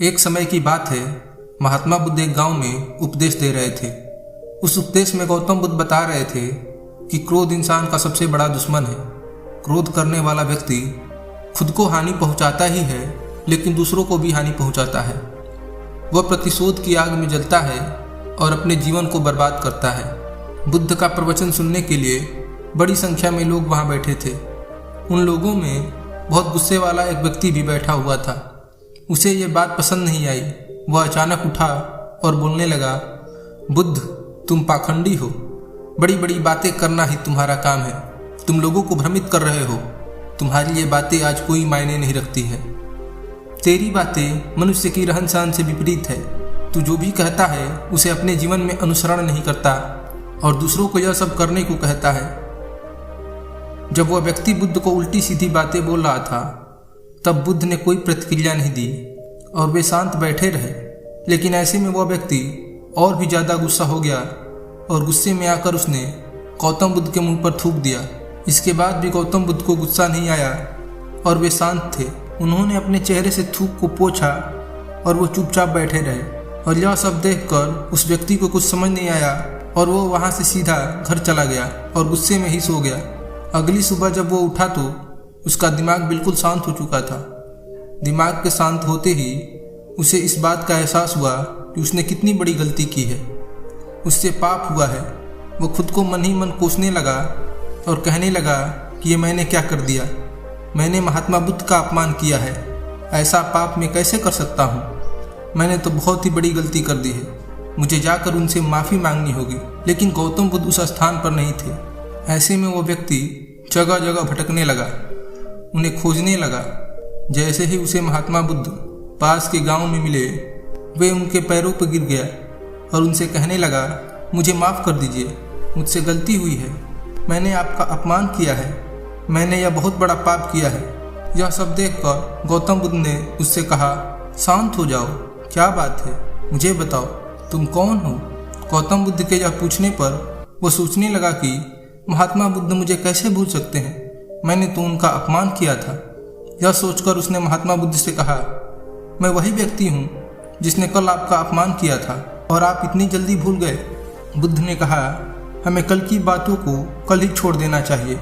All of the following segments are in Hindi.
एक समय की बात है, महात्मा बुद्ध एक गांव में उपदेश दे रहे थे। उस उपदेश में गौतम बुद्ध बता रहे थे कि क्रोध इंसान का सबसे बड़ा दुश्मन है। क्रोध करने वाला व्यक्ति खुद को हानि पहुंचाता ही है, लेकिन दूसरों को भी हानि पहुंचाता है। वह प्रतिशोध की आग में जलता है और अपने जीवन को बर्बाद करता है। बुद्ध का प्रवचन सुनने के लिए बड़ी संख्या में लोग वहां बैठे थे। उन लोगों में बहुत गुस्से वाला एक व्यक्ति भी बैठा हुआ था। उसे ये बात पसंद नहीं आई। वह अचानक उठा और बोलने लगा, बुद्ध, तुम पाखंडी हो। बड़ी बड़ी बातें करना ही तुम्हारा काम है। तुम लोगों को भ्रमित कर रहे हो। तुम्हारी ये बातें आज कोई मायने नहीं रखती है। तेरी बातें मनुष्य की रहन सहन से विपरीत है। तू जो भी कहता है उसे अपने जीवन में अनुसरण नहीं करता और दूसरों को यह सब करने को कहता है। जब वह व्यक्ति बुद्ध को उल्टी सीधी बातें बोल रहा था, तब बुद्ध ने कोई प्रतिक्रिया नहीं दी और वे शांत बैठे रहे। लेकिन ऐसे में वह व्यक्ति और भी ज़्यादा गुस्सा हो गया और गुस्से में आकर उसने गौतम बुद्ध के मुंह पर थूक दिया। इसके बाद भी गौतम बुद्ध को गुस्सा नहीं आया और वे शांत थे। उन्होंने अपने चेहरे से थूक को पोंछा और वो चुपचाप बैठे रहे। और यह सब देखकर उस व्यक्ति को कुछ समझ नहीं आया और वो वहाँ से सीधा घर चला गया और गुस्से में ही सो गया। अगली सुबह जब वो उठा तो उसका दिमाग बिल्कुल शांत हो चुका था। दिमाग के शांत होते ही उसे इस बात का एहसास हुआ कि उसने कितनी बड़ी गलती की है। उससे पाप हुआ है। वो खुद को मन ही मन कोसने लगा और कहने लगा कि ये मैंने क्या कर दिया। मैंने महात्मा बुद्ध का अपमान किया है। ऐसा पाप मैं कैसे कर सकता हूँ। मैंने तो बहुत ही बड़ी गलती कर दी है। मुझे जाकर उनसे माफ़ी मांगनी होगी। लेकिन गौतम बुद्ध उस स्थान पर नहीं थे। ऐसे में वो व्यक्ति जगह जगह भटकने लगा, उन्हें खोजने लगा। जैसे ही उसे महात्मा बुद्ध पास के गांव में मिले, वे उनके पैरों पर गिर गया और उनसे कहने लगा, मुझे माफ़ कर दीजिए, मुझसे गलती हुई है। मैंने आपका अपमान किया है। मैंने यह बहुत बड़ा पाप किया है। यह सब देखकर गौतम बुद्ध ने उससे कहा, शांत हो जाओ, क्या बात है, मुझे बताओ, तुम कौन हो। गौतम बुद्ध के यह पूछने पर वह सोचने लगा कि महात्मा बुद्ध मुझे कैसे भूल सकते हैं। मैंने तो उनका अपमान किया था। यह सोचकर उसने महात्मा बुद्ध से कहा, मैं वही व्यक्ति हूँ जिसने कल आपका अपमान किया था और आप इतनी जल्दी भूल गए। बुद्ध ने कहा, हमें कल की बातों को कल ही छोड़ देना चाहिए।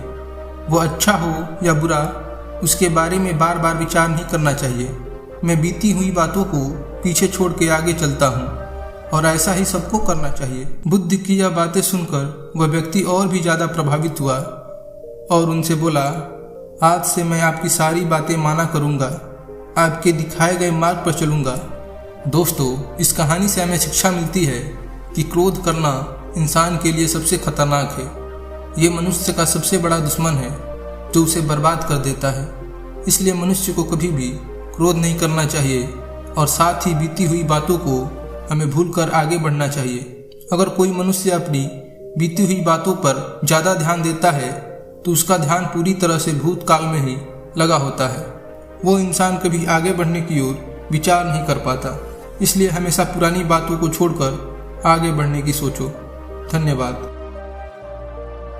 वो अच्छा हो या बुरा, उसके बारे में बार बार विचार नहीं करना चाहिए। मैं बीती हुई बातों को पीछे छोड़ के आगे चलता हूँ और ऐसा ही सबको करना चाहिए। बुद्ध की यह बातें सुनकर वह व्यक्ति और भी ज़्यादा प्रभावित हुआ और उनसे बोला, आज से मैं आपकी सारी बातें माना करूँगा, आपके दिखाए गए मार्ग पर चलूँगा। दोस्तों, इस कहानी से हमें शिक्षा मिलती है कि क्रोध करना इंसान के लिए सबसे खतरनाक है। ये मनुष्य का सबसे बड़ा दुश्मन है जो उसे बर्बाद कर देता है। इसलिए मनुष्य को कभी भी क्रोध नहीं करना चाहिए और साथ ही बीती हुई बातों को हमें भूलकर आगे बढ़ना चाहिए। अगर कोई मनुष्य अपनी बीती हुई बातों पर ज़्यादा ध्यान देता है तो उसका ध्यान पूरी तरह से भूतकाल में ही लगा होता है। वो इंसान कभी आगे बढ़ने की ओर विचार नहीं कर पाता। इसलिए हमेशा पुरानी बातों को छोड़कर आगे बढ़ने की सोचो। धन्यवाद।